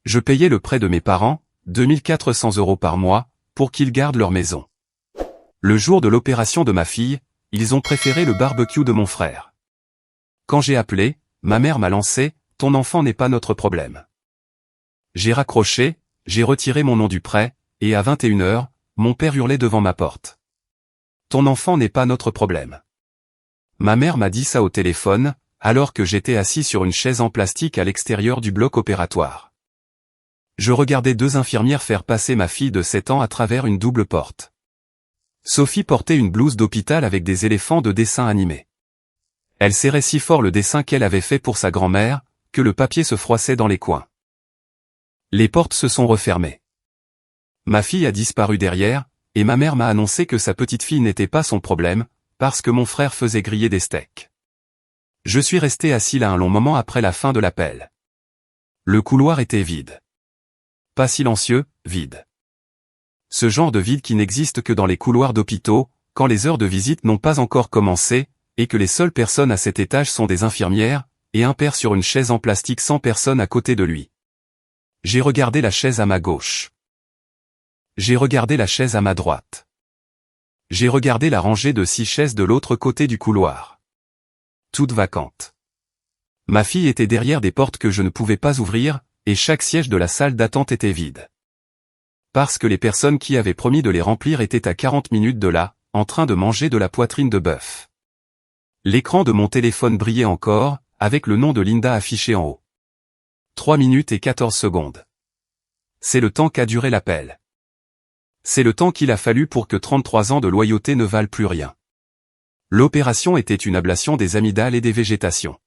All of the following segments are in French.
Je payais le prêt de mes parents, 2400 € par mois, pour qu'ils gardent leur maison. Le jour de l'opération de ma fille, ils ont préféré le barbecue de mon frère. Quand j'ai appelé, ma mère m'a lancé « Ton enfant n'est pas notre problème ». J'ai raccroché, j'ai retiré mon nom du prêt, et à 21 h, mon père hurlait devant ma porte. « Ton enfant n'est pas notre problème ». Ma mère m'a dit ça au téléphone, alors que j'étais assis sur une chaise en plastique à l'extérieur du bloc opératoire. Je regardais deux infirmières faire passer ma fille de 7 ans à travers une double porte. Sophie portait une blouse d'hôpital avec des éléphants de dessin animé. Elle serrait si fort le dessin qu'elle avait fait pour sa grand-mère, que le papier se froissait dans les coins. Les portes se sont refermées. Ma fille a disparu derrière, et ma mère m'a annoncé que sa petite fille n'était pas son problème, parce que mon frère faisait griller des steaks. Je suis resté assis là un long moment après la fin de l'appel. Le couloir était vide. Pas silencieux, vide. Ce genre de vide qui n'existe que dans les couloirs d'hôpitaux, quand les heures de visite n'ont pas encore commencé, et que les seules personnes à cet étage sont des infirmières, et un père sur une chaise en plastique sans personne à côté de lui. J'ai regardé la chaise à ma gauche. J'ai regardé la chaise à ma droite. J'ai regardé la rangée de 6 chaises de l'autre côté du couloir. Toutes vacantes. Ma fille était derrière des portes que je ne pouvais pas ouvrir, et chaque siège de la salle d'attente était vide. Parce que les personnes qui avaient promis de les remplir étaient à 40 minutes de là, en train de manger de la poitrine de bœuf. L'écran de mon téléphone brillait encore, avec le nom de Linda affiché en haut. 3 minutes et 14 secondes. C'est le temps qu'a duré l'appel. C'est le temps qu'il a fallu pour que 33 ans de loyauté ne valent plus rien. L'opération était une ablation des amygdales et des végétations.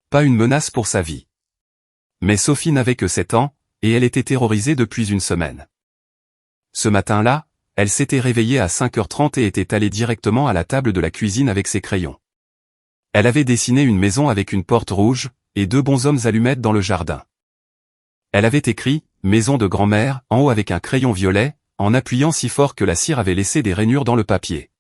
Pas une menace pour sa vie. Mais Sophie n'avait que 7 ans, et elle était terrorisée depuis une semaine. Ce matin-là, elle s'était réveillée à 5h30 et était allée directement à la table de la cuisine avec ses crayons. Elle avait dessiné une maison avec une porte rouge, et 2 bonshommes allumettes dans le jardin. Elle avait écrit « Maison de grand-mère » en haut avec un crayon violet, en appuyant si fort que la cire avait laissé des rainures dans le papier.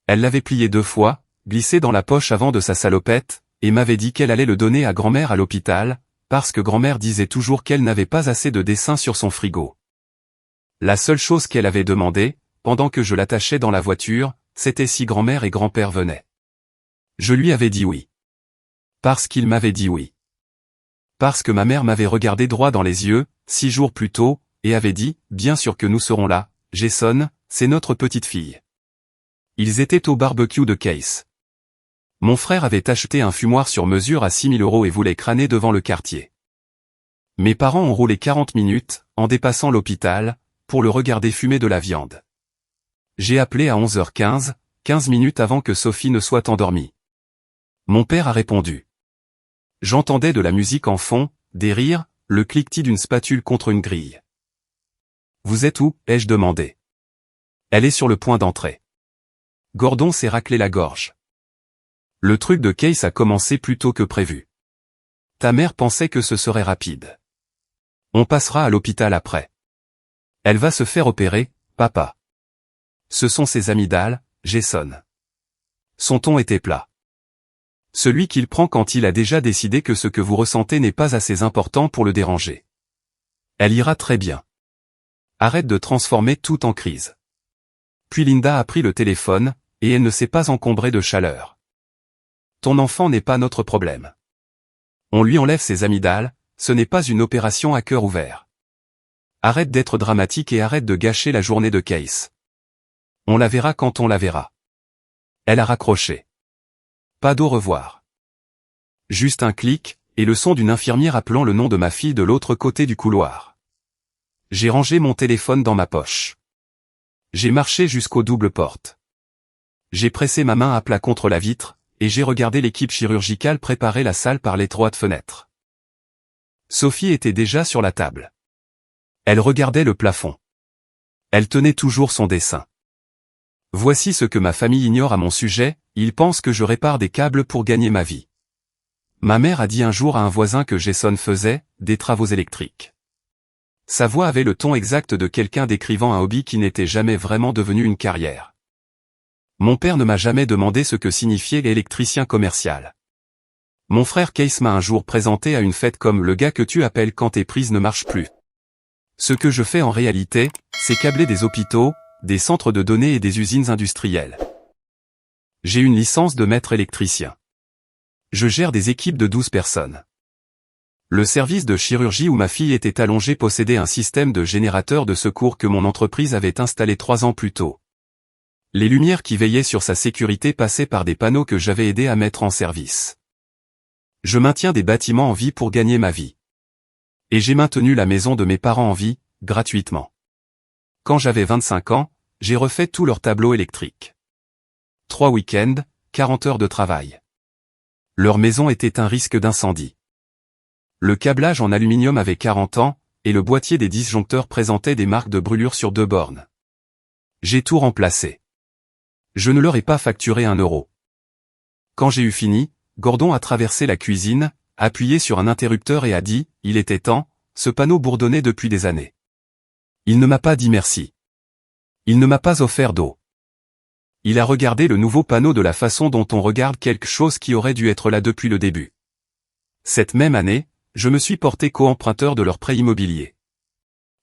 Elle l'avait plié 2 fois, glissé dans la poche avant de sa salopette, et m'avait dit qu'elle allait le donner à grand-mère à l'hôpital, parce que grand-mère disait toujours qu'elle n'avait pas assez de dessins sur son frigo. La seule chose qu'elle avait demandé, pendant que je l'attachais dans la voiture, c'était si grand-mère et grand-père venaient. Je lui avais dit oui. Parce qu'il m'avait dit oui. Parce que ma mère m'avait regardé droit dans les yeux, 6 jours plus tôt, et avait dit « Bien sûr que nous serons là, Jason, c'est notre petite fille. » Ils étaient au barbecue de Case. Mon frère avait acheté un fumoir sur mesure à 6 000 € et voulait crâner devant le quartier. Mes parents ont roulé 40 minutes, en dépassant l'hôpital, pour le regarder fumer de la viande. J'ai appelé à 11h15, 15 minutes avant que Sophie ne soit endormie. Mon père a répondu. J'entendais de la musique en fond, des rires, le cliquetis d'une spatule contre une grille. « Vous êtes où ?» ai-je demandé. « Elle est sur le point d'entrer. » Gordon s'est raclé la gorge. Le truc de Case a commencé plus tôt que prévu. Ta mère pensait que ce serait rapide. On passera à l'hôpital après. Elle va se faire opérer, papa. Ce sont ses amygdales, Jason. Son ton était plat. Celui qu'il prend quand il a déjà décidé que ce que vous ressentez n'est pas assez important pour le déranger. Elle ira très bien. Arrête de transformer tout en crise. Puis Linda a pris le téléphone, et elle ne s'est pas encombrée de chaleur. Ton enfant n'est pas notre problème. On lui enlève ses amygdales, ce n'est pas une opération à cœur ouvert. Arrête d'être dramatique et arrête de gâcher la journée de Case. On la verra quand on la verra. Elle a raccroché. Pas d'au revoir. Juste un clic, et le son d'une infirmière appelant le nom de ma fille de l'autre côté du couloir. J'ai rangé mon téléphone dans ma poche. J'ai marché jusqu'aux doubles portes. J'ai pressé ma main à plat contre la vitre, et j'ai regardé l'équipe chirurgicale préparer la salle par l'étroite fenêtre. Sophie était déjà sur la table. Elle regardait le plafond. Elle tenait toujours son dessin. Voici ce que ma famille ignore à mon sujet, ils pensent que je répare des câbles pour gagner ma vie. Ma mère a dit un jour à un voisin que Jason faisait des travaux électriques. Sa voix avait le ton exact de quelqu'un décrivant un hobby qui n'était jamais vraiment devenu une carrière. Mon père ne m'a jamais demandé ce que signifiait l'électricien commercial. Mon frère Case m'a un jour présenté à une fête comme le gars que tu appelles quand tes prises ne marchent plus. Ce que je fais en réalité, c'est câbler des hôpitaux, des centres de données et des usines industrielles. J'ai une licence de maître électricien. Je gère des équipes de 12 personnes. Le service de chirurgie où ma fille était allongée possédait un système de générateur de secours que mon entreprise avait installé 3 ans plus tôt. Les lumières qui veillaient sur sa sécurité passaient par des panneaux que j'avais aidé à mettre en service. Je maintiens des bâtiments en vie pour gagner ma vie. Et j'ai maintenu la maison de mes parents en vie, gratuitement. Quand j'avais 25 ans, j'ai refait tout leur tableau électrique. 3 week-ends, 40 heures de travail. Leur maison était un risque d'incendie. Le câblage en aluminium avait 40 ans, et le boîtier des disjoncteurs présentait des marques de brûlure sur 2 bornes. J'ai tout remplacé. Je ne leur ai pas facturé 1 euro. Quand j'ai eu fini, Gordon a traversé la cuisine, appuyé sur un interrupteur et a dit, il était temps, ce panneau bourdonnait depuis des années. Il ne m'a pas dit merci. Il ne m'a pas offert d'eau. Il a regardé le nouveau panneau de la façon dont on regarde quelque chose qui aurait dû être là depuis le début. Cette même année, je me suis porté co-emprunteur de leur prêt immobilier.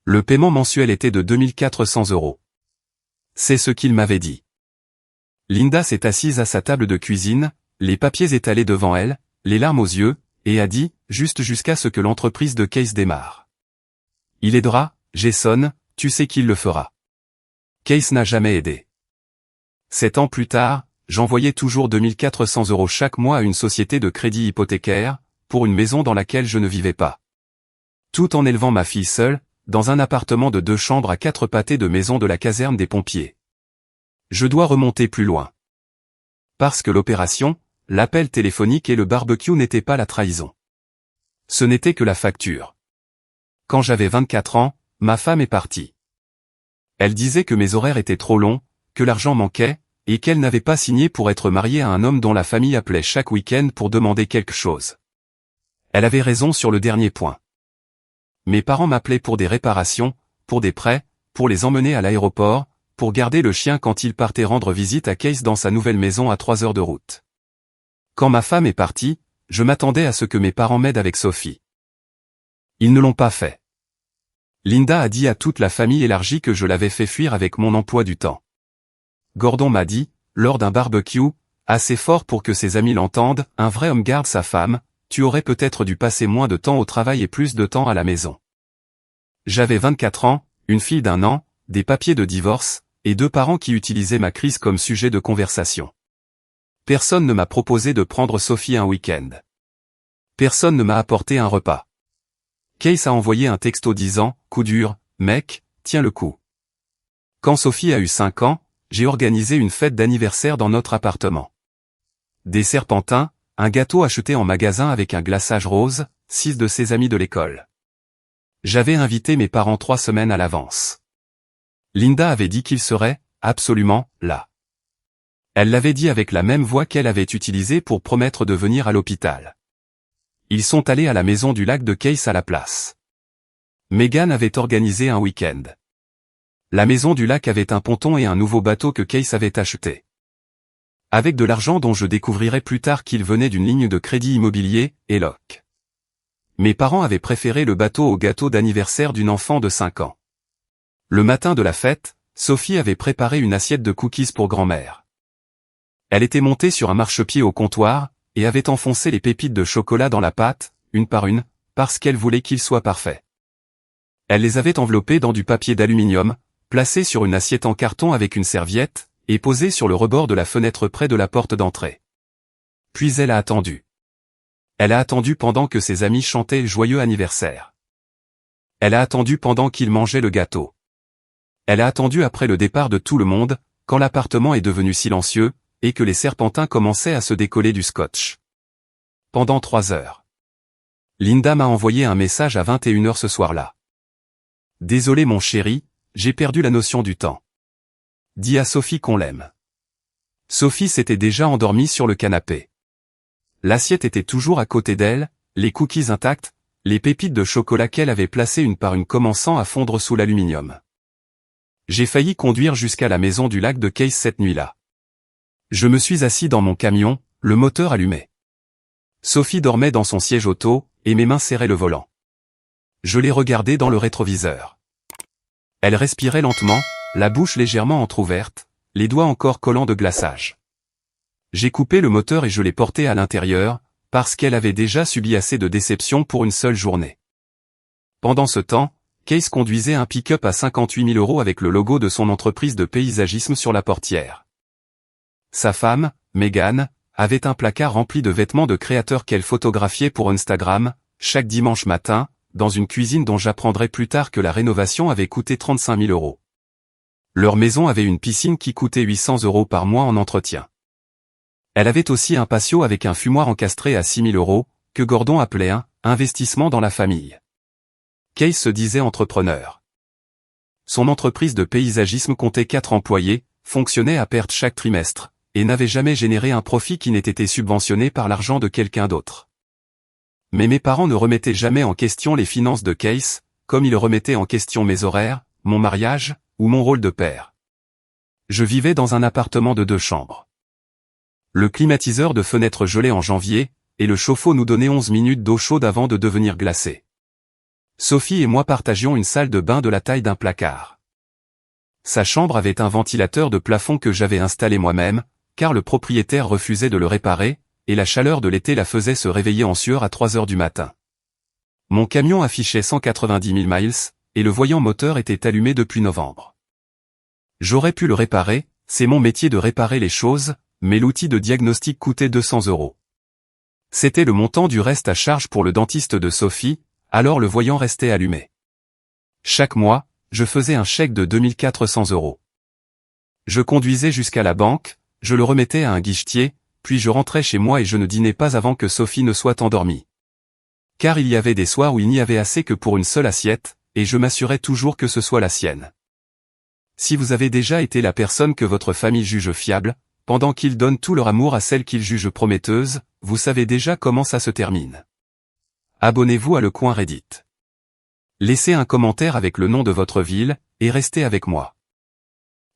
Le paiement mensuel était de 2400 €. C'est ce qu'il m'avait dit. Linda s'est assise à sa table de cuisine, les papiers étalés devant elle, les larmes aux yeux, et a dit, juste jusqu'à ce que l'entreprise de Case démarre. Il aidera, Jason, tu sais qu'il le fera. Case n'a jamais aidé. 7 ans plus tard, j'envoyais toujours 2400 € chaque mois à une société de crédit hypothécaire, pour une maison dans laquelle je ne vivais pas. Tout en élevant ma fille seule, dans un appartement de 2 chambres à 4 pâtés de maison de la caserne des pompiers. Je dois remonter plus loin. Parce que l'opération, l'appel téléphonique et le barbecue n'étaient pas la trahison. Ce n'était que la facture. Quand j'avais 24 ans, ma femme est partie. Elle disait que mes horaires étaient trop longs, que l'argent manquait, et qu'elle n'avait pas signé pour être mariée à un homme dont la famille appelait chaque week-end pour demander quelque chose. Elle avait raison sur le dernier point. Mes parents m'appelaient pour des réparations, pour des prêts, pour les emmener à l'aéroport, pour garder le chien quand il partait rendre visite à Case dans sa nouvelle maison à 3 heures de route. Quand ma femme est partie, je m'attendais à ce que mes parents m'aident avec Sophie. Ils ne l'ont pas fait. Linda a dit à toute la famille élargie que je l'avais fait fuir avec mon emploi du temps. Gordon m'a dit, lors d'un barbecue, assez fort pour que ses amis l'entendent, un vrai homme garde sa femme, tu aurais peut-être dû passer moins de temps au travail et plus de temps à la maison. J'avais 24 ans, une fille d'1 an, des papiers de divorce, et 2 parents qui utilisaient ma crise comme sujet de conversation. Personne ne m'a proposé de prendre Sophie un week-end. Personne ne m'a apporté un repas. Case a envoyé un texto disant, coup dur, mec, tiens le coup. Quand Sophie a eu 5 ans, j'ai organisé une fête d'anniversaire dans notre appartement. Des serpentins, un gâteau acheté en magasin avec un glaçage rose, 6 de ses amis de l'école. J'avais invité mes parents 3 semaines à l'avance. Linda avait dit qu'ils seraient, absolument, là. Elle l'avait dit avec la même voix qu'elle avait utilisée pour promettre de venir à l'hôpital. Ils sont allés à la maison du lac de Case à la place. Megan avait organisé un week-end. La maison du lac avait un ponton et un nouveau bateau que Case avait acheté. Avec de l'argent dont je découvrirai plus tard qu'il venait d'une ligne de crédit immobilier, ELOC. Mes parents avaient préféré le bateau au gâteau d'anniversaire d'une enfant de 5 ans. Le matin de la fête, Sophie avait préparé une assiette de cookies pour grand-mère. Elle était montée sur un marchepied au comptoir, et avait enfoncé les pépites de chocolat dans la pâte, une par une, parce qu'elle voulait qu'ils soient parfaits. Elle les avait enveloppés dans du papier d'aluminium, placés sur une assiette en carton avec une serviette, et posés sur le rebord de la fenêtre près de la porte d'entrée. Puis elle a attendu. Elle a attendu pendant que ses amis chantaient « Joyeux anniversaire ». Elle a attendu pendant qu'ils mangeaient le gâteau. Elle a attendu après le départ de tout le monde, quand l'appartement est devenu silencieux, et que les serpentins commençaient à se décoller du scotch. Pendant 3 heures. Linda m'a envoyé un message à 21 h ce soir-là. Désolé mon chéri, j'ai perdu la notion du temps. Dis à Sophie qu'on l'aime. Sophie s'était déjà endormie sur le canapé. L'assiette était toujours à côté d'elle, les cookies intacts, les pépites de chocolat qu'elle avait placées une par une commençant à fondre sous l'aluminium. J'ai failli conduire jusqu'à la maison du lac de Case cette nuit-là. Je me suis assis dans mon camion, le moteur allumé. Sophie dormait dans son siège auto, et mes mains serraient le volant. Je l'ai regardée dans le rétroviseur. Elle respirait lentement, la bouche légèrement entr'ouverte, les doigts encore collants de glaçage. J'ai coupé le moteur et je l'ai portée à l'intérieur, parce qu'elle avait déjà subi assez de déceptions pour une seule journée. Pendant ce temps, Case conduisait un pick-up à 58 000 € avec le logo de son entreprise de paysagisme sur la portière. Sa femme, Megan, avait un placard rempli de vêtements de créateurs qu'elle photographiait pour Instagram, chaque dimanche matin, dans une cuisine dont j'apprendrai plus tard que la rénovation avait coûté 35 000 €. Leur maison avait une piscine qui coûtait 800 € par mois en entretien. Elle avait aussi un patio avec un fumoir encastré à 6 000 €, que Gordon appelait un « investissement dans la famille ». Case se disait entrepreneur. Son entreprise de paysagisme comptait 4 employés, fonctionnait à perte chaque trimestre, et n'avait jamais généré un profit qui n'ait été subventionné par l'argent de quelqu'un d'autre. Mais mes parents ne remettaient jamais en question les finances de Case, comme ils remettaient en question mes horaires, mon mariage, ou mon rôle de père. Je vivais dans un appartement de 2 chambres. Le climatiseur de fenêtre gelait en janvier, et le chauffe-eau nous donnait 11 minutes d'eau chaude avant de devenir glacé. Sophie et moi partagions une salle de bain de la taille d'un placard. Sa chambre avait un ventilateur de plafond que j'avais installé moi-même, car le propriétaire refusait de le réparer, et la chaleur de l'été la faisait se réveiller en sueur à 3 heures du matin. Mon camion affichait 190 000 miles, et le voyant moteur était allumé depuis novembre. J'aurais pu le réparer, c'est mon métier de réparer les choses, mais l'outil de diagnostic coûtait 200 €. C'était le montant du reste à charge pour le dentiste de Sophie, alors le voyant restait allumé. Chaque mois, je faisais un chèque de 2 400 €. Je conduisais jusqu'à la banque, je le remettais à un guichetier, puis je rentrais chez moi et je ne dînais pas avant que Sophie ne soit endormie. Car il y avait des soirs où il n'y avait assez que pour une seule assiette, et je m'assurais toujours que ce soit la sienne. Si vous avez déjà été la personne que votre famille juge fiable, pendant qu'ils donnent tout leur amour à celle qu'ils jugent prometteuse, vous savez déjà comment ça se termine. Abonnez-vous à Le Coin Reddit. Laissez un commentaire avec le nom de votre ville, et restez avec moi.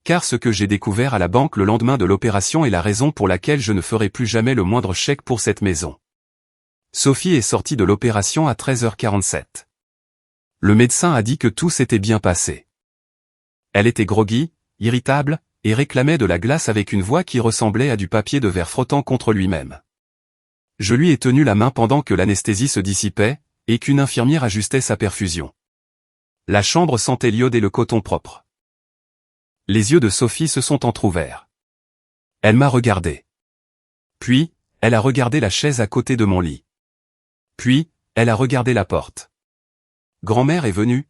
Car ce que j'ai découvert à la banque le lendemain de l'opération est la raison pour laquelle je ne ferai plus jamais le moindre chèque pour cette maison. Sophie est sortie de l'opération à 13h47. Le médecin a dit que tout s'était bien passé. Elle était groggy, irritable, et réclamait de la glace avec une voix qui ressemblait à du papier de verre frottant contre lui-même. Je lui ai tenu la main pendant que l'anesthésie se dissipait, et qu'une infirmière ajustait sa perfusion. La chambre sentait l'iode et le coton propre. Les yeux de Sophie se sont entr'ouverts. Elle m'a regardé. Puis, elle a regardé la chaise à côté de mon lit. Puis, elle a regardé la porte. Grand-mère est venue?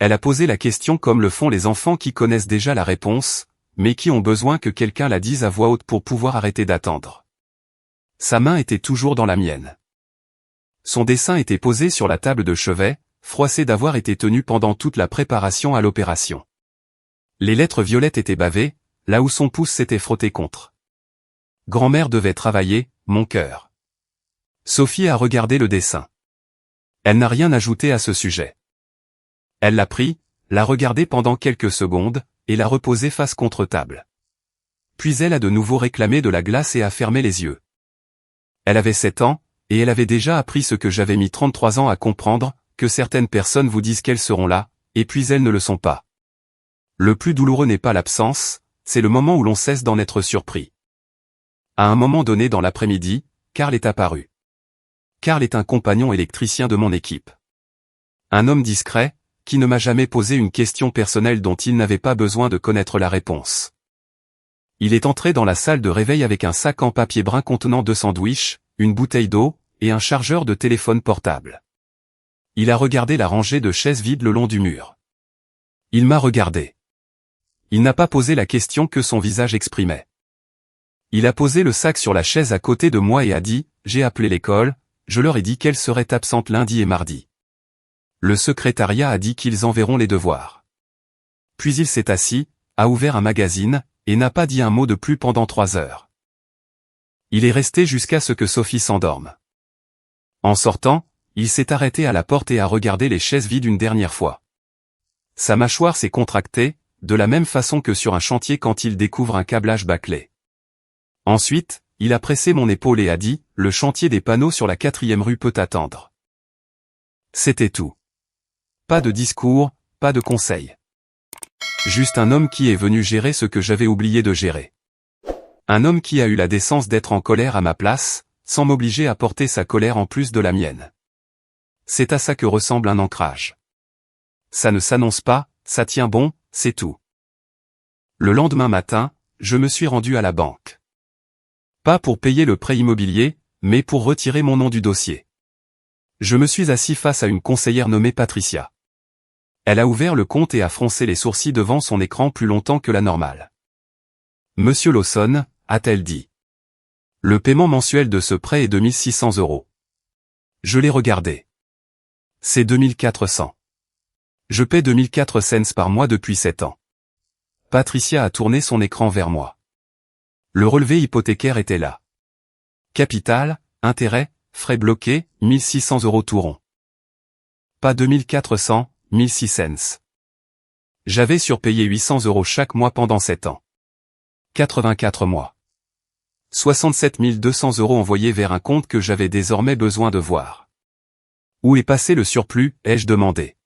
Elle a posé la question comme le font les enfants qui connaissent déjà la réponse, mais qui ont besoin que quelqu'un la dise à voix haute pour pouvoir arrêter d'attendre. Sa main était toujours dans la mienne. Son dessin était posé sur la table de chevet, froissé d'avoir été tenu pendant toute la préparation à l'opération. Les lettres violettes étaient bavées, là où son pouce s'était frotté contre. Grand-mère devait travailler, mon cœur. Sophie a regardé le dessin. Elle n'a rien ajouté à ce sujet. Elle l'a pris, l'a regardé pendant quelques secondes, et l'a reposé face contre table. Puis elle a de nouveau réclamé de la glace et a fermé les yeux. Elle avait 7 ans, et elle avait déjà appris ce que j'avais mis 33 ans à comprendre, que certaines personnes vous disent qu'elles seront là, et puis elles ne le sont pas. Le plus douloureux n'est pas l'absence, c'est le moment où l'on cesse d'en être surpris. À un moment donné dans l'après-midi, Karl est apparu. Karl est un compagnon électricien de mon équipe. Un homme discret, qui ne m'a jamais posé une question personnelle dont il n'avait pas besoin de connaître la réponse. Il est entré dans la salle de réveil avec un sac en papier brun contenant 2 sandwichs, une bouteille d'eau, et un chargeur de téléphone portable. Il a regardé la rangée de chaises vides le long du mur. Il m'a regardé. Il n'a pas posé la question que son visage exprimait. Il a posé le sac sur la chaise à côté de moi et a dit « J'ai appelé l'école, je leur ai dit qu'elle serait absente lundi et mardi. Le secrétariat a dit qu'ils enverront les devoirs. » Puis il s'est assis, a ouvert un magazine, et n'a pas dit un mot de plus pendant 3 heures. Il est resté jusqu'à ce que Sophie s'endorme. En sortant, il s'est arrêté à la porte et a regardé les chaises vides une dernière fois. Sa mâchoire s'est contractée, de la même façon que sur un chantier quand il découvre un câblage bâclé. Ensuite, il a pressé mon épaule et a dit, le chantier des panneaux sur la 4e rue peut attendre. C'était tout. Pas de discours, pas de conseils. Juste un homme qui est venu gérer ce que j'avais oublié de gérer. Un homme qui a eu la décence d'être en colère à ma place, sans m'obliger à porter sa colère en plus de la mienne. C'est à ça que ressemble un ancrage. Ça ne s'annonce pas, ça tient bon, c'est tout. Le lendemain matin, je me suis rendu à la banque. Pas pour payer le prêt immobilier, mais pour retirer mon nom du dossier. Je me suis assis face à une conseillère nommée Patricia. Elle a ouvert le compte et a froncé les sourcils devant son écran plus longtemps que la normale. « Monsieur Lawson », a-t-elle dit. « Le paiement mensuel de ce prêt est de 1 600 €. Je l'ai regardé. C'est 2400. Je paie 2004 cents par mois depuis 7 ans. Patricia a tourné son écran vers moi. Le relevé hypothécaire était là. Capital, intérêt, frais bloqués, 1600 € tout rond. Pas 2400, 1600 cents. J'avais surpayé 800 € chaque mois pendant 7 ans. 84 mois. 67 200 € envoyés vers un compte que j'avais désormais besoin de voir. Où est passé le surplus, ai-je demandé.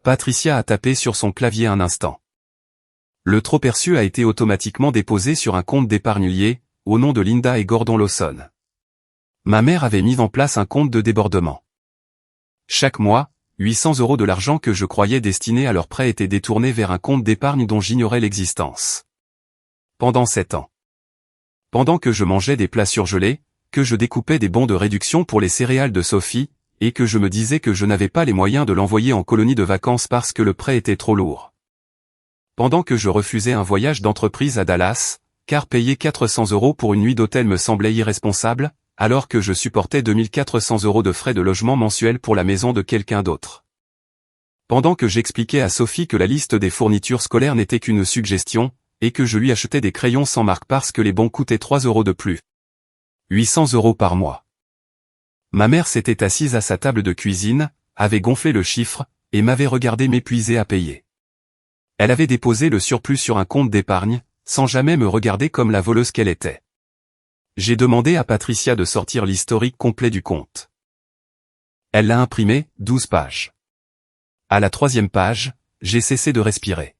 Patricia a tapé sur son clavier un instant. Le trop-perçu a été automatiquement déposé sur un compte d'épargne lié, au nom de Linda et Gordon Lawson. Ma mère avait mis en place un compte de débordement. Chaque mois, 800 € de l'argent que je croyais destiné à leur prêt était détourné vers un compte d'épargne dont j'ignorais l'existence. Pendant 7 ans. Pendant que je mangeais des plats surgelés, que je découpais des bons de réduction pour les céréales de Sophie, et que je me disais que je n'avais pas les moyens de l'envoyer en colonie de vacances parce que le prêt était trop lourd. Pendant que je refusais un voyage d'entreprise à Dallas, car payer 400 € pour une nuit d'hôtel me semblait irresponsable, alors que je supportais 2400 € de frais de logement mensuels pour la maison de quelqu'un d'autre. Pendant que j'expliquais à Sophie que la liste des fournitures scolaires n'était qu'une suggestion, et que je lui achetais des crayons sans marque parce que les bons coûtaient 3 € de plus. 800 € par mois. Ma mère s'était assise à sa table de cuisine, avait gonflé le chiffre, et m'avait regardé m'épuiser à payer. Elle avait déposé le surplus sur un compte d'épargne, sans jamais me regarder comme la voleuse qu'elle était. J'ai demandé à Patricia de sortir l'historique complet du compte. Elle l'a imprimé, 12 pages. À la 3e page, j'ai cessé de respirer.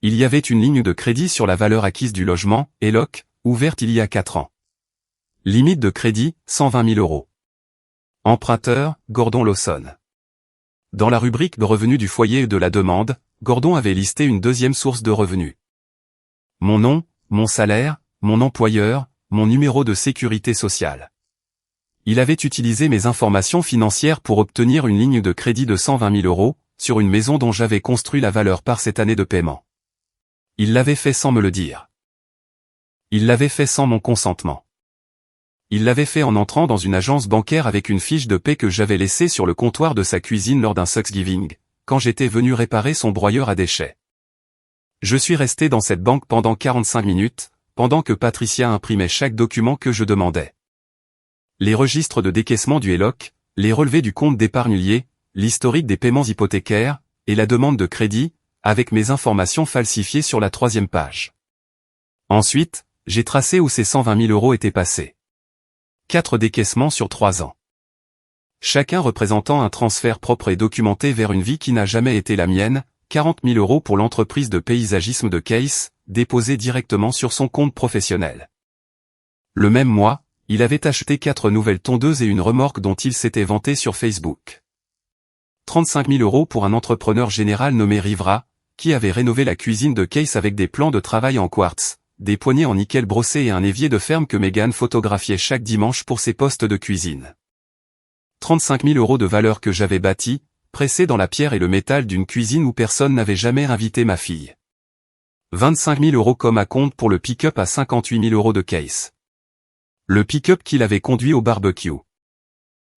Il y avait une ligne de crédit sur la valeur acquise du logement, ELOC, ouverte il y a 4 ans. Limite de crédit, 120 000 €. Emprunteur, Gordon Lawson. Dans la rubrique de revenus du foyer et de la demande, Gordon avait listé une deuxième source de revenus. Mon nom, mon salaire, mon employeur, mon numéro de sécurité sociale. Il avait utilisé mes informations financières pour obtenir une ligne de crédit de 120 000 € sur une maison dont j'avais construit la valeur par cette année de paiement. Il l'avait fait sans me le dire. Il l'avait fait sans mon consentement. Il l'avait fait en entrant dans une agence bancaire avec une fiche de paie que j'avais laissée sur le comptoir de sa cuisine lors d'un Thanksgiving, quand j'étais venu réparer son broyeur à déchets. Je suis resté dans cette banque pendant 45 minutes, pendant que Patricia imprimait chaque document que je demandais. Les registres de décaissement du ELOC, les relevés du compte d'épargne lié, l'historique des paiements hypothécaires, et la demande de crédit, avec mes informations falsifiées sur la 3e page. Ensuite, j'ai tracé où ces 120 000 € étaient passés. 4 décaissements sur 3 ans. Chacun représentant un transfert propre et documenté vers une vie qui n'a jamais été la mienne, 40 000 € pour l'entreprise de paysagisme de Case, déposé directement sur son compte professionnel. Le même mois, il avait acheté 4 nouvelles tondeuses et une remorque dont il s'était vanté sur Facebook. 35 000 € pour un entrepreneur général nommé Rivera, qui avait rénové la cuisine de Case avec des plans de travail en quartz, des poignées en nickel brossé et un évier de ferme que Megan photographiait chaque dimanche pour ses postes de cuisine. 35 000 € de valeur que j'avais bâtie, pressée dans la pierre et le métal d'une cuisine où personne n'avait jamais invité ma fille. 25 000 € comme à compte pour le pick-up à 58 000 € de Case. Le pick-up qu'il avait conduit au barbecue.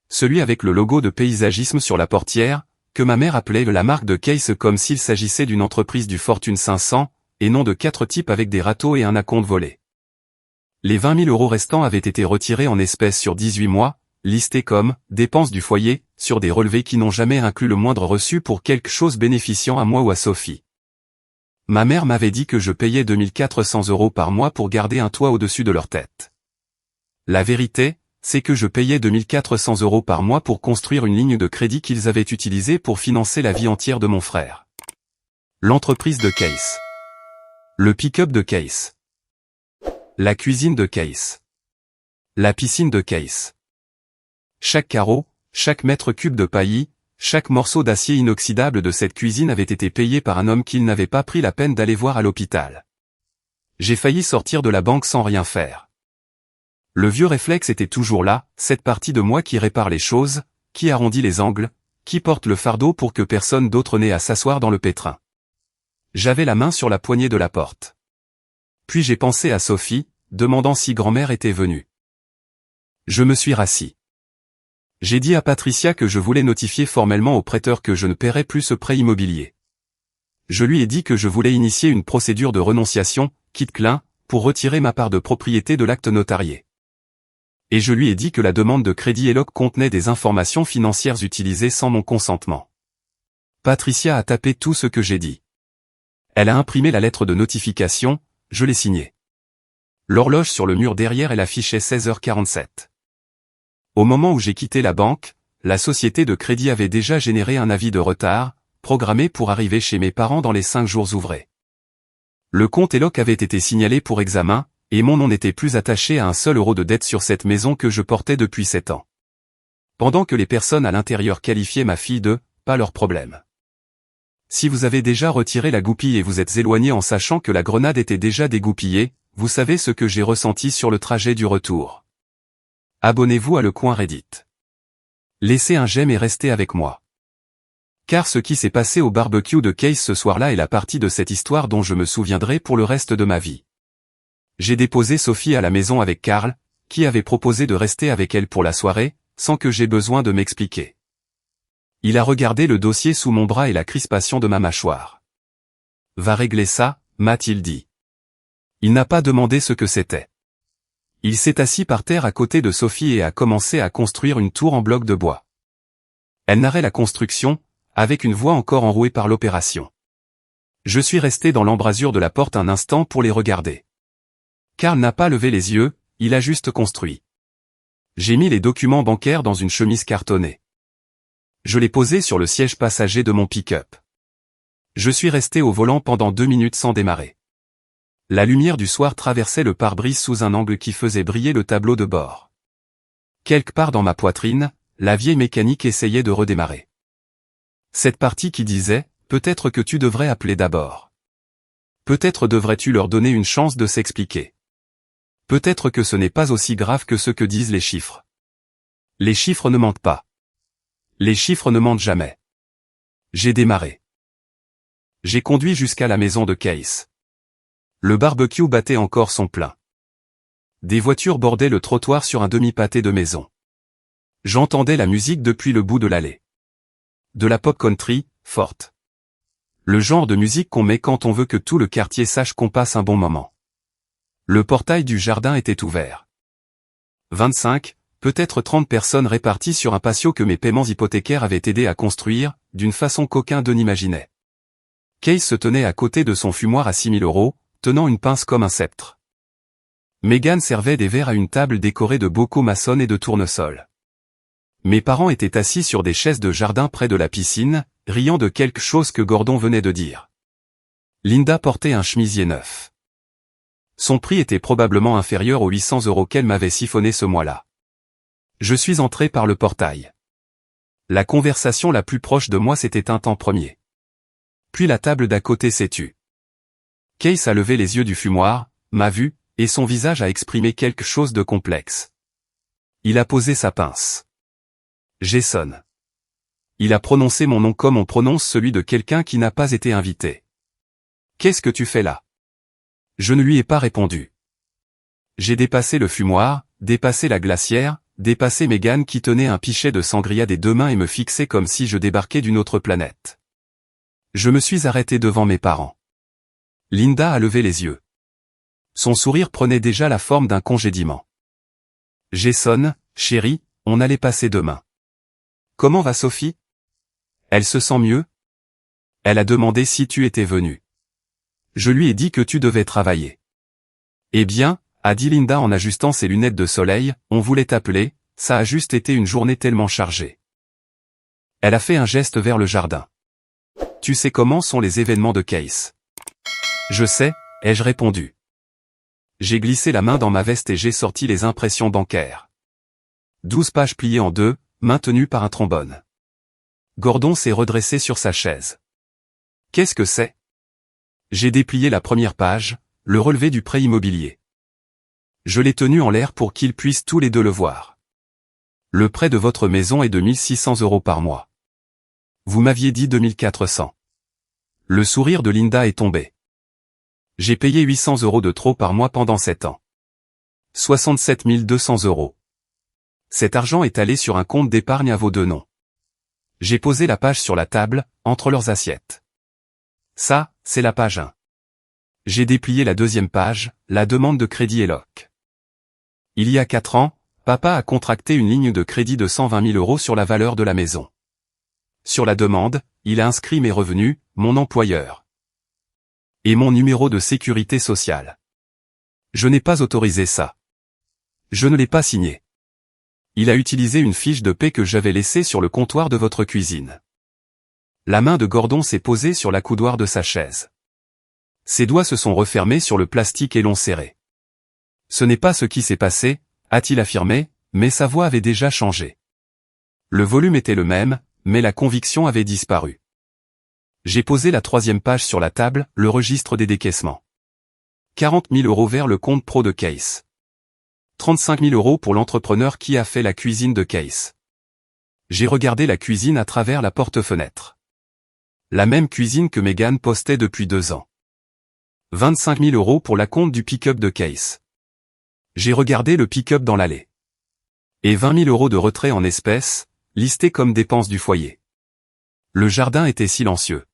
Celui avec le logo de paysagisme sur la portière, que ma mère appelait la marque de Case comme s'il s'agissait d'une entreprise du Fortune 500, et non de 4 types avec des râteaux et un acompte volé. Les 20 000 € restants avaient été retirés en espèces sur 18 mois, listés comme « dépenses du foyer », sur des relevés qui n'ont jamais inclus le moindre reçu pour quelque chose bénéficiant à moi ou à Sophie. Ma mère m'avait dit que je payais 2400 € par mois pour garder un toit au-dessus de leur tête. La vérité, c'est que je payais 2400 € par mois pour construire une ligne de crédit qu'ils avaient utilisée pour financer la vie entière de mon frère. L'entreprise de Case. Le pick-up de Case. La cuisine de Case. La piscine de Case. Chaque carreau, chaque mètre cube de paillis, chaque morceau d'acier inoxydable de cette cuisine avait été payé par un homme qu'il n'avait pas pris la peine d'aller voir à l'hôpital. J'ai failli sortir de la banque sans rien faire. Le vieux réflexe était toujours là, cette partie de moi qui répare les choses, qui arrondit les angles, qui porte le fardeau pour que personne d'autre n'ait à s'asseoir dans le pétrin. J'avais la main sur la poignée de la porte. Puis j'ai pensé à Sophie, demandant si grand-mère était venue. Je me suis rassis. J'ai dit à Patricia que je voulais notifier formellement au prêteur que je ne paierais plus ce prêt immobilier. Je lui ai dit que je voulais initier une procédure de renonciation, quitte-clin, pour retirer ma part de propriété de l'acte notarié. Et je lui ai dit que la demande de crédit ELOC contenait des informations financières utilisées sans mon consentement. Patricia a tapé tout ce que j'ai dit. Elle a imprimé la lettre de notification, je l'ai signée. L'horloge sur le mur derrière elle affichait 16h47. Au moment où j'ai quitté la banque, la société de crédit avait déjà généré un avis de retard, programmé pour arriver chez mes parents dans les 5 jours ouvrés. Le compte ELOC avait été signalé pour examen, et mon nom n'était plus attaché à un seul euro de dette sur cette maison que je portais depuis 7 ans. Pendant que les personnes à l'intérieur qualifiaient ma fille de « pas leur problème ». Si vous avez déjà retiré la goupille et vous êtes éloigné en sachant que la grenade était déjà dégoupillée, vous savez ce que j'ai ressenti sur le trajet du retour. Abonnez-vous à Le Coin Reddit. Laissez un j'aime et restez avec moi. Car ce qui s'est passé au barbecue de Case ce soir-là est la partie de cette histoire dont je me souviendrai pour le reste de ma vie. J'ai déposé Sophie à la maison avec Karl, qui avait proposé de rester avec elle pour la soirée, sans que j'aie besoin de m'expliquer. Il a regardé le dossier sous mon bras et la crispation de ma mâchoire. « Va régler ça », m'a-t-il dit. Il n'a pas demandé ce que c'était. Il s'est assis par terre à côté de Sophie et a commencé à construire une tour en bloc de bois. Elle narrait la construction, avec une voix encore enrouée par l'opération. Je suis resté dans l'embrasure de la porte un instant pour les regarder. Karl n'a pas levé les yeux, il a juste construit. J'ai mis les documents bancaires dans une chemise cartonnée. Je l'ai posé sur le siège passager de mon pick-up. Je suis resté au volant pendant 2 minutes sans démarrer. La lumière du soir traversait le pare-brise sous un angle qui faisait briller le tableau de bord. Quelque part dans ma poitrine, la vieille mécanique essayait de redémarrer. Cette partie qui disait, peut-être que tu devrais appeler d'abord. Peut-être devrais-tu leur donner une chance de s'expliquer. Peut-être que ce n'est pas aussi grave que ce que disent les chiffres. Les chiffres ne mentent pas. Les chiffres ne mentent jamais. J'ai démarré. J'ai conduit jusqu'à la maison de Case. Le barbecue battait encore son plein. Des voitures bordaient le trottoir sur un demi-pâté de maison. J'entendais la musique depuis le bout de l'allée. De la pop country, forte. Le genre de musique qu'on met quand on veut que tout le quartier sache qu'on passe un bon moment. Le portail du jardin était ouvert. 25, peut-être 30 personnes réparties sur un patio que mes paiements hypothécaires avaient aidé à construire, d'une façon qu'aucun d'eux n'imaginait. Case se tenait à côté de son fumoir à 6 000 €, tenant une pince comme un sceptre. Megan servait des verres à une table décorée de bocaux maçonnes et de tournesols. Mes parents étaient assis sur des chaises de jardin près de la piscine, riant de quelque chose que Gordon venait de dire. Linda portait un chemisier neuf. Son prix était probablement inférieur aux 800 € qu'elle m'avait siphonné ce mois-là. Je suis entré par le portail. La conversation la plus proche de moi s'est éteinte en premier. Puis la table d'à côté s'est tue. Case a levé les yeux du fumoir, m'a vu, et son visage a exprimé quelque chose de complexe. Il a posé sa pince. Jason. Il a prononcé mon nom comme on prononce celui de quelqu'un qui n'a pas été invité. Qu'est-ce que tu fais là? Je ne lui ai pas répondu. J'ai dépassé le fumoir, dépassé la glacière, dépassé Megan qui tenait un pichet de sangria des 2 mains et me fixait comme si je débarquais d'une autre planète. Je me suis arrêté devant mes parents. Linda a levé les yeux. Son sourire prenait déjà la forme d'un congédiement. Jason, chérie, on allait passer demain. Comment va Sophie? Elle se sent mieux? Elle a demandé si tu étais venu. Je lui ai dit que tu devais travailler. Eh bien, a dit Linda en ajustant ses lunettes de soleil, on voulait t'appeler, ça a juste été une journée tellement chargée. Elle a fait un geste vers le jardin. Tu sais comment sont les événements de Case? Je sais, ai-je répondu. J'ai glissé la main dans ma veste et j'ai sorti les impressions bancaires. 12 pages pliées en deux, maintenues par un trombone. Gordon s'est redressé sur sa chaise. Qu'est-ce que c'est? J'ai déplié la première page, le relevé du prêt immobilier. Je l'ai tenu en l'air pour qu'ils puissent tous les deux le voir. Le prêt de votre maison est de 1600 € par mois. Vous m'aviez dit 2400. Le sourire de Linda est tombé. J'ai payé 800 € de trop par mois pendant 7 ans. 67 200 €. Cet argent est allé sur un compte d'épargne à vos deux noms. J'ai posé la page sur la table, entre leurs assiettes. Ça, c'est la page 1. J'ai déplié la deuxième page, la demande de crédit ELOC. Il y a 4 ans, papa a contracté une ligne de crédit de 120 000 € sur la valeur de la maison. Sur la demande, il a inscrit mes revenus, mon employeur et mon numéro de sécurité sociale. Je n'ai pas autorisé ça. Je ne l'ai pas signé. Il a utilisé une fiche de paie que j'avais laissée sur le comptoir de votre cuisine. La main de Gordon s'est posée sur la coudoir de sa chaise. Ses doigts se sont refermés sur le plastique et l'ont serré. Ce n'est pas ce qui s'est passé, a-t-il affirmé, mais sa voix avait déjà changé. Le volume était le même, mais la conviction avait disparu. J'ai posé la troisième page sur la table, le registre des décaissements. 40 000 € vers le compte pro de Case. 35 000 € pour l'entrepreneur qui a fait la cuisine de Case. J'ai regardé la cuisine à travers la porte-fenêtre. La même cuisine que Megan postait depuis 2 ans. 25 000 € pour la compte du pick-up de Case. J'ai regardé le pick-up dans l'allée. Et 20 000 € de retrait en espèces, listés comme dépenses du foyer. Le jardin était silencieux.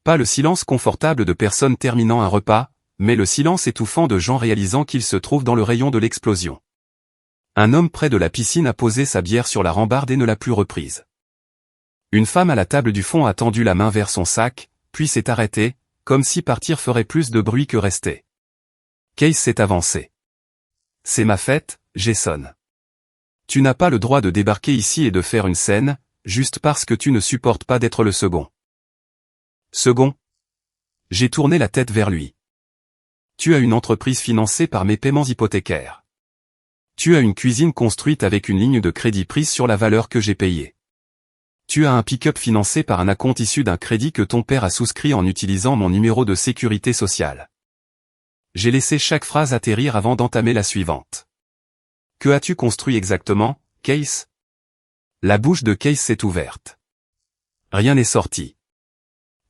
Pas le silence confortable de personnes terminant un repas, mais le silence étouffant de gens réalisant qu'ils se trouvent dans le rayon de l'explosion. Un homme près de la piscine a posé sa bière sur la rambarde et ne l'a plus reprise. Une femme à la table du fond a tendu la main vers son sac, puis s'est arrêtée, comme si partir ferait plus de bruit que rester. Case s'est avancé. C'est ma fête, Jason. Tu n'as pas le droit de débarquer ici et de faire une scène, juste parce que tu ne supportes pas d'être le second. Second? J'ai tourné la tête vers lui. Tu as une entreprise financée par mes paiements hypothécaires. Tu as une cuisine construite avec une ligne de crédit prise sur la valeur que j'ai payée. Tu as un pick-up financé par un acompte issu d'un crédit que ton père a souscrit en utilisant mon numéro de sécurité sociale. J'ai laissé chaque phrase atterrir avant d'entamer la suivante. Que as-tu construit exactement, Case? La bouche de Case s'est ouverte. Rien n'est sorti.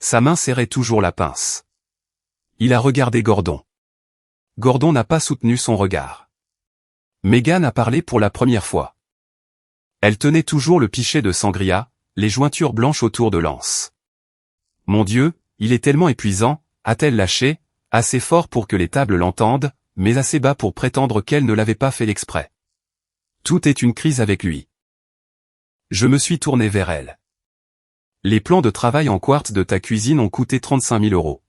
Sa main serrait toujours la pince. Il a regardé Gordon. Gordon n'a pas soutenu son regard. Megan a parlé pour la première fois. Elle tenait toujours le pichet de sangria, les jointures blanches autour de l'anse. Mon Dieu, il est tellement épuisant, a-t-elle lâché, assez fort pour que les tables l'entendent, mais assez bas pour prétendre qu'elle ne l'avait pas fait l'exprès. Tout est une crise avec lui. Je me suis tourné vers elle. Les plans de travail en quartz de ta cuisine ont coûté 35 000 €.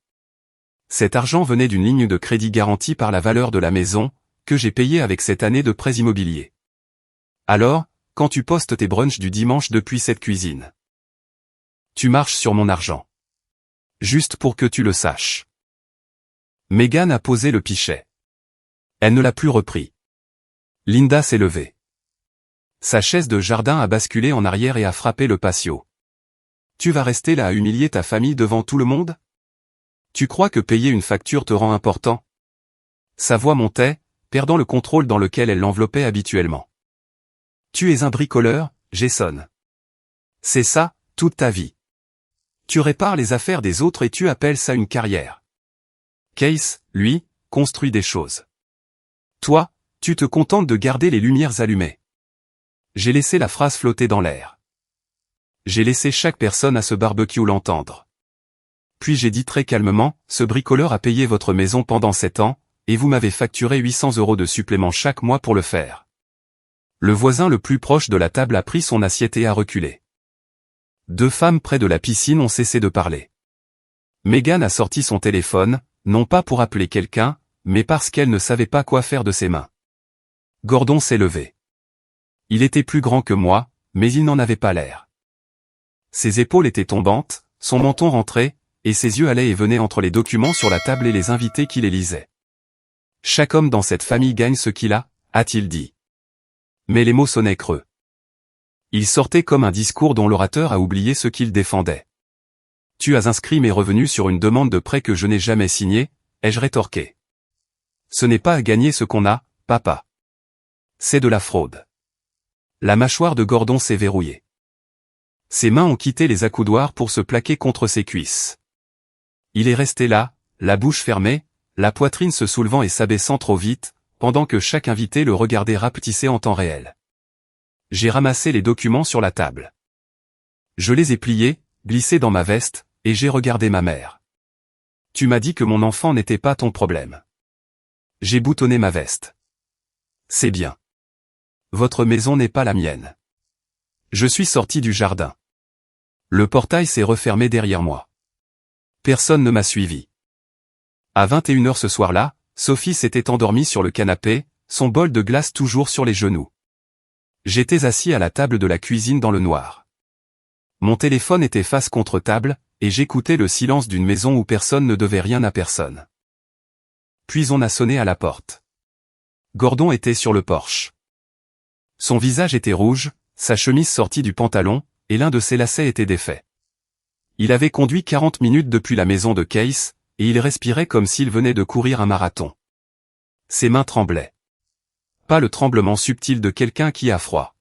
Cet argent venait d'une ligne de crédit garantie par la valeur de la maison, que j'ai payée avec cette année de prêts immobiliers. Alors, quand tu postes tes brunchs du dimanche depuis cette cuisine, tu marches sur mon argent. Juste pour que tu le saches. Megan a posé le pichet. Elle ne l'a plus repris. Linda s'est levée. Sa chaise de jardin a basculé en arrière et a frappé le patio. Tu vas rester là à humilier ta famille devant tout le monde? Tu crois que payer une facture te rend important? Sa voix montait, perdant le contrôle dans lequel elle l'enveloppait habituellement. Tu es un bricoleur, Jason. C'est ça, toute ta vie. Tu répares les affaires des autres et tu appelles ça une carrière. Case, lui, construit des choses. Toi, tu te contentes de garder les lumières allumées. J'ai laissé la phrase flotter dans l'air. J'ai laissé chaque personne à ce barbecue l'entendre. Puis j'ai dit très calmement, ce bricoleur a payé votre maison pendant 7 ans, et vous m'avez facturé 800 € de supplément chaque mois pour le faire. Le voisin le plus proche de la table a pris son assiette et a reculé. 2 femmes près de la piscine ont cessé de parler. Megan a sorti son téléphone, non pas pour appeler quelqu'un, mais parce qu'elle ne savait pas quoi faire de ses mains. Gordon s'est levé. Il était plus grand que moi, mais il n'en avait pas l'air. Ses épaules étaient tombantes, son menton rentrait, et ses yeux allaient et venaient entre les documents sur la table et les invités qui les lisaient. Chaque homme dans cette famille gagne ce qu'il a-t-il dit. Mais les mots sonnaient creux. Il sortait comme un discours dont l'orateur a oublié ce qu'il défendait. Tu as inscrit mes revenus sur une demande de prêt que je n'ai jamais signée, ai-je rétorqué. Ce n'est pas à gagner ce qu'on a, papa. C'est de la fraude. La mâchoire de Gordon s'est verrouillée. Ses mains ont quitté les accoudoirs pour se plaquer contre ses cuisses. Il est resté là, la bouche fermée, la poitrine se soulevant et s'abaissant trop vite, pendant que chaque invité le regardait rapetisser en temps réel. J'ai ramassé les documents sur la table. Je les ai pliés, glissés dans ma veste, et j'ai regardé ma mère. Tu m'as dit que mon enfant n'était pas ton problème. J'ai boutonné ma veste. C'est bien. Votre maison n'est pas la mienne. Je suis sorti du jardin. Le portail s'est refermé derrière moi. Personne ne m'a suivi. À 21h ce soir-là, Sophie s'était endormie sur le canapé, son bol de glace toujours sur les genoux. J'étais assis à la table de la cuisine dans le noir. Mon téléphone était face contre table, et j'écoutais le silence d'une maison où personne ne devait rien à personne. Puis on a sonné à la porte. Gordon était sur le porche. Son visage était rouge, sa chemise sortie du pantalon, et l'un de ses lacets était défait. Il avait conduit 40 minutes depuis la maison de Case, et il respirait comme s'il venait de courir un marathon. Ses mains tremblaient. Pas le tremblement subtil de quelqu'un qui a froid.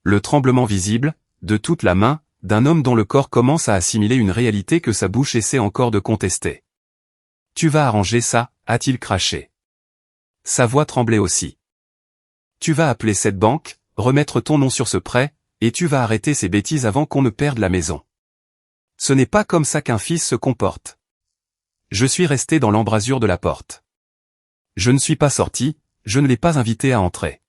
Le tremblement visible, de toute la main, d'un homme dont le corps commence à assimiler une réalité que sa bouche essaie encore de contester. « Tu vas arranger ça » a-t-il craché. Sa voix tremblait aussi. « Tu vas appeler cette banque, remettre ton nom sur ce prêt, et tu vas arrêter ces bêtises avant qu'on ne perde la maison. Ce n'est pas comme ça qu'un fils se comporte. » Je suis resté dans l'embrasure de la porte. Je ne suis pas sorti, je ne l'ai pas invité à entrer.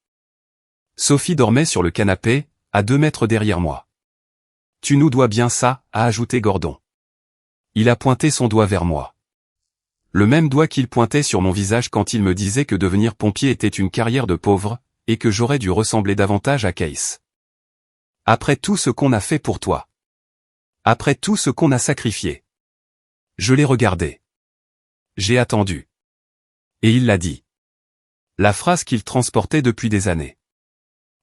Sophie dormait sur le canapé, à 2 mètres derrière moi. « Tu nous dois bien ça » a ajouté Gordon. Il a pointé son doigt vers moi. Le même doigt qu'il pointait sur mon visage quand il me disait que devenir pompier était une carrière de pauvre, et que j'aurais dû ressembler davantage à Case. Après tout ce qu'on a fait pour toi. Après tout ce qu'on a sacrifié. Je l'ai regardé. J'ai attendu. Et il l'a dit. La phrase qu'il transportait depuis des années.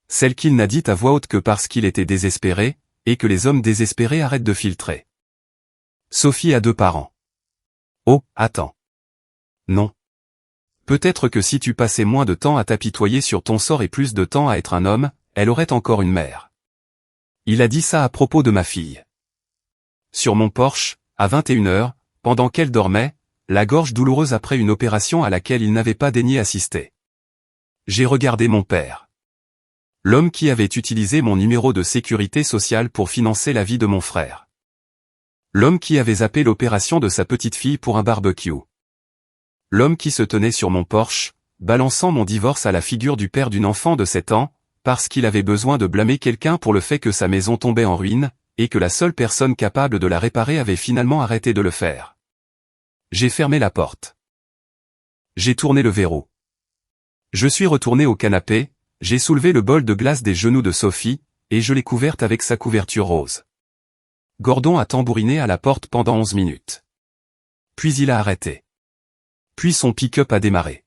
Celle qu'il n'a dite à voix haute que parce qu'il était désespéré, et que les hommes désespérés arrêtent de filtrer. Sophie a 2 parents. Oh, attends. Non. Peut-être que si tu passais moins de temps à t'apitoyer sur ton sort et plus de temps à être un homme, elle aurait encore une mère. Il a dit ça à propos de ma fille. Sur mon porche, à 21h, pendant qu'elle dormait, la gorge douloureuse après une opération à laquelle il n'avait pas daigné assister. J'ai regardé mon père. L'homme qui avait utilisé mon numéro de sécurité sociale pour financer la vie de mon frère. L'homme qui avait zappé l'opération de sa petite fille pour un barbecue. L'homme qui se tenait sur mon porche, balançant mon divorce à la figure du père d'une enfant de 7 ans, parce qu'il avait besoin de blâmer quelqu'un pour le fait que sa maison tombait en ruine, et que la seule personne capable de la réparer avait finalement arrêté de le faire. J'ai fermé la porte. J'ai tourné le verrou. Je suis retourné au canapé, j'ai soulevé le bol de glace des genoux de Sophie, et je l'ai couverte avec sa couverture rose. Gordon a tambouriné à la porte pendant 11 minutes. Puis il a arrêté. Puis son pick-up a démarré.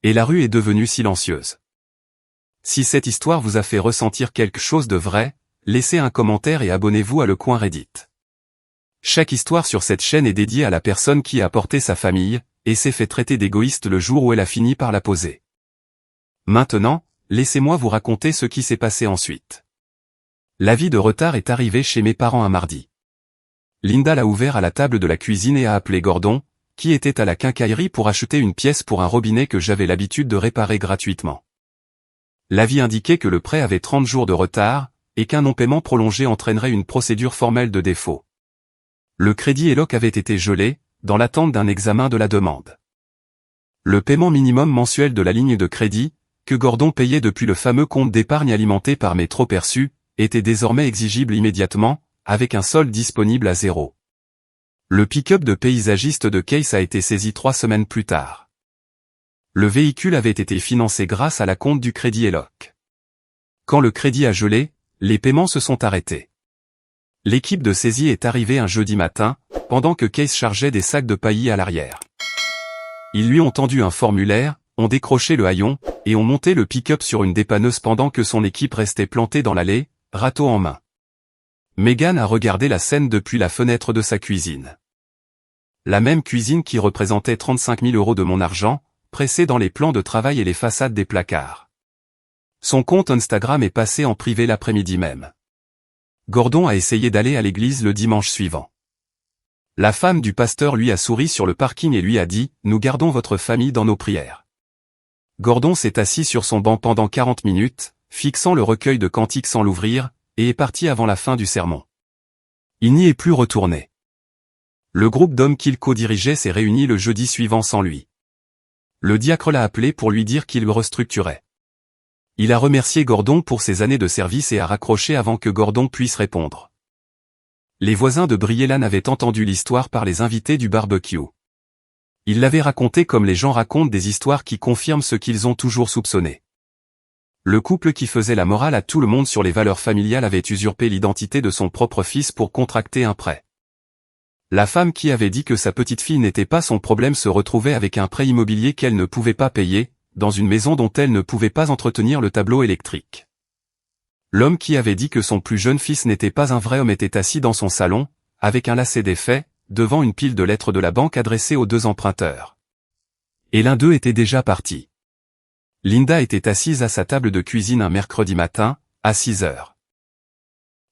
Et la rue est devenue silencieuse. Si cette histoire vous a fait ressentir quelque chose de vrai, laissez un commentaire et abonnez-vous à Le Coin Reddit. Chaque histoire sur cette chaîne est dédiée à la personne qui a porté sa famille, et s'est fait traiter d'égoïste le jour où elle a fini par la poser. Maintenant, laissez-moi vous raconter ce qui s'est passé ensuite. L'avis de retard est arrivé chez mes parents un mardi. Linda l'a ouvert à la table de la cuisine et a appelé Gordon, qui était à la quincaillerie pour acheter une pièce pour un robinet que j'avais l'habitude de réparer gratuitement. L'avis indiquait que le prêt avait 30 jours de retard, et qu'un non-paiement prolongé entraînerait une procédure formelle de défaut. Le crédit ELOC avait été gelé, dans l'attente d'un examen de la demande. Le paiement minimum mensuel de la ligne de crédit, que Gordon payait depuis le fameux compte d'épargne alimenté par mes trop perçus, était désormais exigible immédiatement, avec un solde disponible à 0. Le pick-up de paysagiste de Case a été saisi 3 semaines plus tard. Le véhicule avait été financé grâce à l'acompte du crédit Eloc. Quand le crédit a gelé, les paiements se sont arrêtés. L'équipe de saisie est arrivée un jeudi matin, pendant que Case chargeait des sacs de paillis à l'arrière. Ils lui ont tendu un formulaire, ont décroché le haillon, et ont monté le pick-up sur une dépanneuse pendant que son équipe restait plantée dans l'allée, râteau en main. Megan a regardé la scène depuis la fenêtre de sa cuisine. La même cuisine qui représentait 35 000 € de mon argent, pressée dans les plans de travail et les façades des placards. Son compte Instagram est passé en privé l'après-midi même. Gordon a essayé d'aller à l'église le dimanche suivant. La femme du pasteur lui a souri sur le parking et lui a dit « Nous gardons votre famille dans nos prières ». Gordon s'est assis sur son banc pendant 40 minutes, fixant le recueil de cantiques sans l'ouvrir, et est parti avant la fin du sermon. Il n'y est plus retourné. Le groupe d'hommes qu'il co-dirigeait s'est réuni le jeudi suivant sans lui. Le diacre l'a appelé pour lui dire qu'il le restructurait. Il a remercié Gordon pour ses années de service et a raccroché avant que Gordon puisse répondre. Les voisins de Brielan avaient entendu l'histoire par les invités du barbecue. Ils l'avaient raconté comme les gens racontent des histoires qui confirment ce qu'ils ont toujours soupçonné. Le couple qui faisait la morale à tout le monde sur les valeurs familiales avait usurpé l'identité de son propre fils pour contracter un prêt. La femme qui avait dit que sa petite fille n'était pas son problème se retrouvait avec un prêt immobilier qu'elle ne pouvait pas payer, dans une maison dont elle ne pouvait pas entretenir le tableau électrique. L'homme qui avait dit que son plus jeune fils n'était pas un vrai homme était assis dans son salon, avec un lacet défait, devant une pile de lettres de la banque adressées aux 2 emprunteurs. Et l'un d'eux était déjà parti. Linda était assise à sa table de cuisine un mercredi matin, à 6 heures.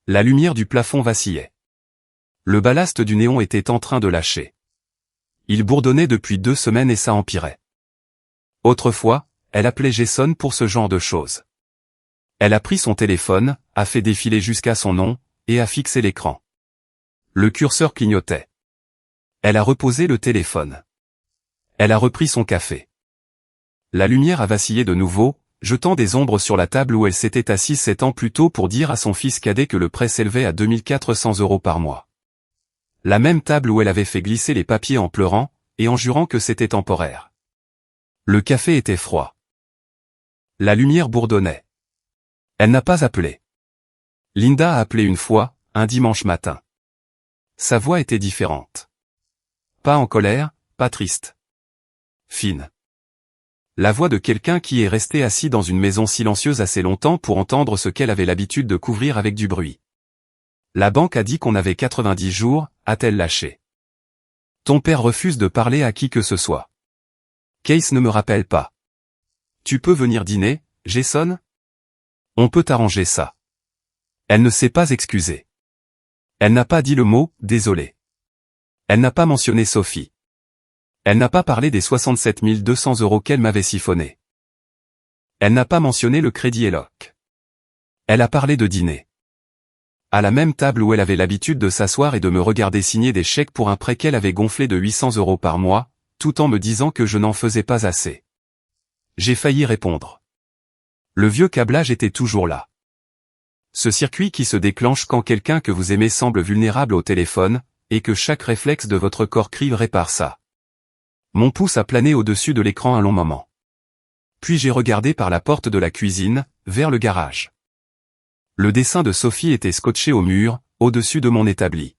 La lumière du plafond vacillait. Le ballast du néon était en train de lâcher. Il bourdonnait depuis 2 semaines et ça empirait. Autrefois, elle appelait Jason pour ce genre de choses. Elle a pris son téléphone, a fait défiler jusqu'à son nom, et a fixé l'écran. Le curseur clignotait. Elle a reposé le téléphone. Elle a repris son café. La lumière a vacillé de nouveau, jetant des ombres sur la table où elle s'était assise 7 ans plus tôt pour dire à son fils cadet que le prêt s'élevait à 2 400 € par mois. La même table où elle avait fait glisser les papiers en pleurant, et en jurant que c'était temporaire. Le café était froid. La lumière bourdonnait. Elle n'a pas appelé. Linda a appelé une fois, un dimanche matin. Sa voix était différente. Pas en colère, pas triste. Fine. La voix de quelqu'un qui est resté assis dans une maison silencieuse assez longtemps pour entendre ce qu'elle avait l'habitude de couvrir avec du bruit. La banque a dit qu'on avait 90 jours, a-t-elle lâché. Ton père refuse de parler à qui que ce soit. Case ne me rappelle pas. Tu peux venir dîner, Jason? On peut arranger ça. Elle ne s'est pas excusée. Elle n'a pas dit le mot « désolé ». Elle n'a pas mentionné Sophie. Elle n'a pas parlé des 67 200 € qu'elle m'avait siphonnés. Elle n'a pas mentionné le crédit Eloc. Elle a parlé de dîner. À la même table où elle avait l'habitude de s'asseoir et de me regarder signer des chèques pour un prêt qu'elle avait gonflé de 800 € par mois, tout en me disant que je n'en faisais pas assez. J'ai failli répondre. Le vieux câblage était toujours là. Ce circuit qui se déclenche quand quelqu'un que vous aimez semble vulnérable au téléphone, et que chaque réflexe de votre corps crie répare ça. Mon pouce a plané au-dessus de l'écran un long moment. Puis j'ai regardé par la porte de la cuisine, vers le garage. Le dessin de Sophie était scotché au mur, au-dessus de mon établi.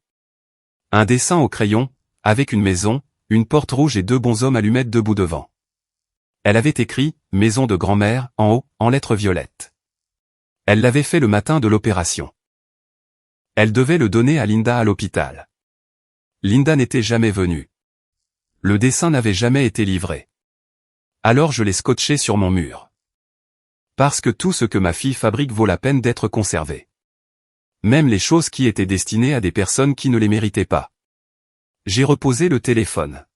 Un dessin au crayon, avec une maison, une porte rouge et 2 bonshommes allumettes debout devant. Elle avait écrit « Maison de grand-mère » en haut, en lettres violettes. Elle l'avait fait le matin de l'opération. Elle devait le donner à Linda à l'hôpital. Linda n'était jamais venue. Le dessin n'avait jamais été livré. Alors je l'ai scotché sur mon mur. Parce que tout ce que ma fille fabrique vaut la peine d'être conservé. Même les choses qui étaient destinées à des personnes qui ne les méritaient pas. J'ai reposé le téléphone.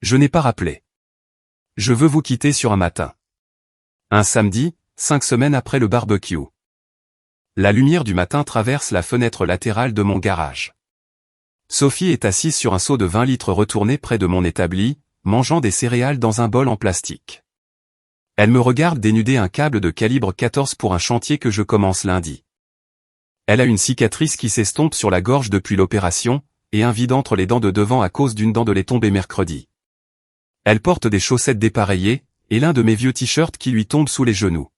Je n'ai pas rappelé. Je veux vous quitter sur un matin. Un samedi, 5 semaines après le barbecue. La lumière du matin traverse la fenêtre latérale de mon garage. Sophie est assise sur un seau de 20 litres retourné près de mon établi, mangeant des céréales dans un bol en plastique. Elle me regarde dénuder un câble de calibre 14 pour un chantier que je commence lundi. Elle a une cicatrice qui s'estompe sur la gorge depuis l'opération, et un vide entre les dents de devant à cause d'une dent de lait tombée mercredi. Elle porte des chaussettes dépareillées, et l'un de mes vieux t-shirts qui lui tombe sous les genoux.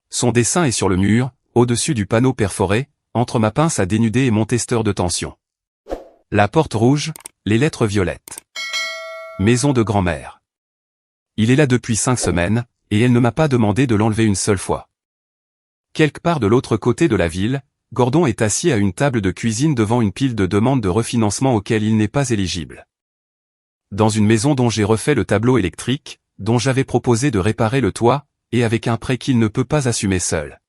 Son dessin est sur le mur, au-dessus du panneau perforé, entre ma pince à dénuder et mon testeur de tension. La porte rouge, les lettres violettes. Maison de grand-mère. Il est là depuis 5 semaines, et elle ne m'a pas demandé de l'enlever une seule fois. Quelque part de l'autre côté de la ville, Gordon est assis à une table de cuisine devant une pile de demandes de refinancement auxquelles il n'est pas éligible. Dans une maison dont j'ai refait le tableau électrique, dont j'avais proposé de réparer le toit, et avec un prêt qu'il ne peut pas assumer seul.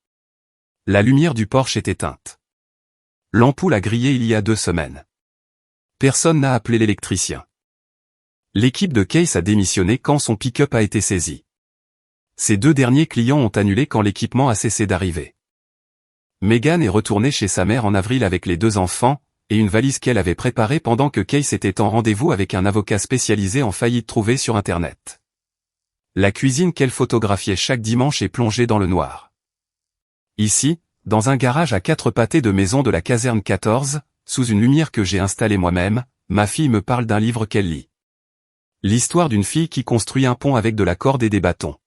La lumière du porche est éteinte. L'ampoule a grillé il y a 2 semaines. Personne n'a appelé l'électricien. L'équipe de Case a démissionné quand son pick-up a été saisi. Ces 2 derniers clients ont annulé quand l'équipement a cessé d'arriver. Megan est retournée chez sa mère en avril avec les 2 enfants, et une valise qu'elle avait préparée pendant que Case était en rendez-vous avec un avocat spécialisé en faillite trouvé sur Internet. La cuisine qu'elle photographiait chaque dimanche est plongée dans le noir. Ici, dans un garage à 4 pâtés de maison de la caserne 14, sous une lumière que j'ai installée moi-même, ma fille me parle d'un livre qu'elle lit. L'histoire d'une fille qui construit un pont avec de la corde et des bâtons.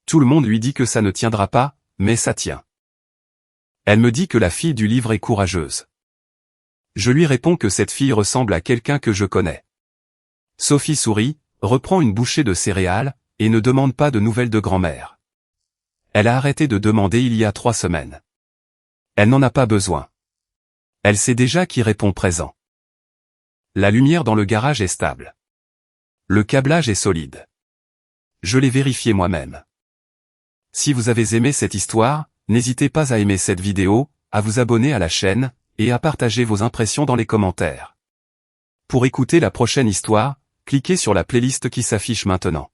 Tout le monde lui dit que ça ne tiendra pas, mais ça tient. Elle me dit que la fille du livre est courageuse. Je lui réponds que cette fille ressemble à quelqu'un que je connais. Sophie sourit, reprend une bouchée de céréales, et ne demande pas de nouvelles de grand-mère. Elle a arrêté de demander il y a 3 semaines. Elle n'en a pas besoin. Elle sait déjà qui répond présent. La lumière dans le garage est stable. Le câblage est solide. Je l'ai vérifié moi-même. Si vous avez aimé cette histoire, n'hésitez pas à aimer cette vidéo, à vous abonner à la chaîne, et à partager vos impressions dans les commentaires. Pour écouter la prochaine histoire, cliquez sur la playlist qui s'affiche maintenant.